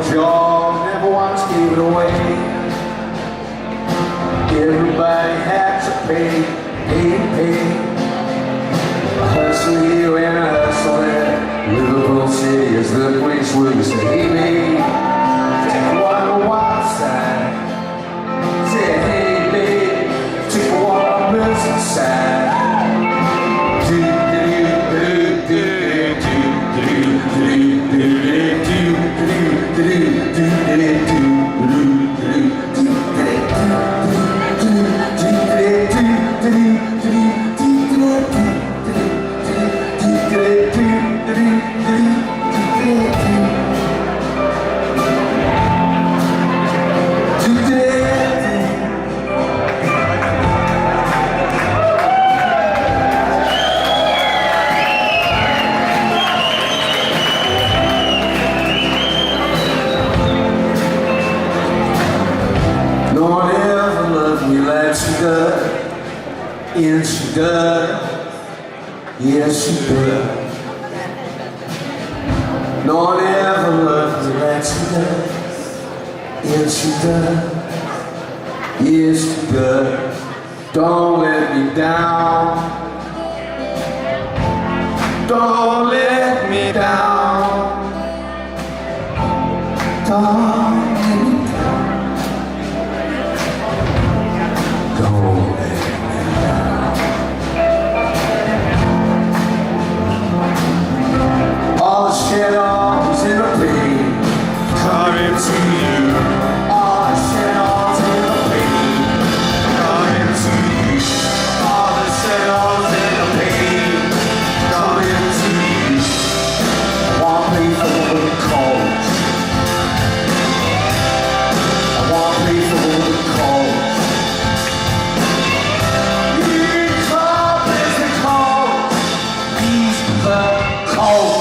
y'all never once gave it away. Everybody had to pay. A hustle here and a hustle there. Liverpool City is the place where we stay, babe. Take a walk on the wild side. Say hey, babe. Take a walk on the side. No one ever loved me like she does. Yes, she does. Yes, she does. No one ever loved me like she does. Yes, she does. Yes, she does. Don't let me down. Don't let me down. Don't let me down. Don't let me down. All the shadows in the pain coming to you. All the shadows in the pain coming to you. All the shadows in the pain coming to you. I want to play for the cold. I want to play for the cold. Oh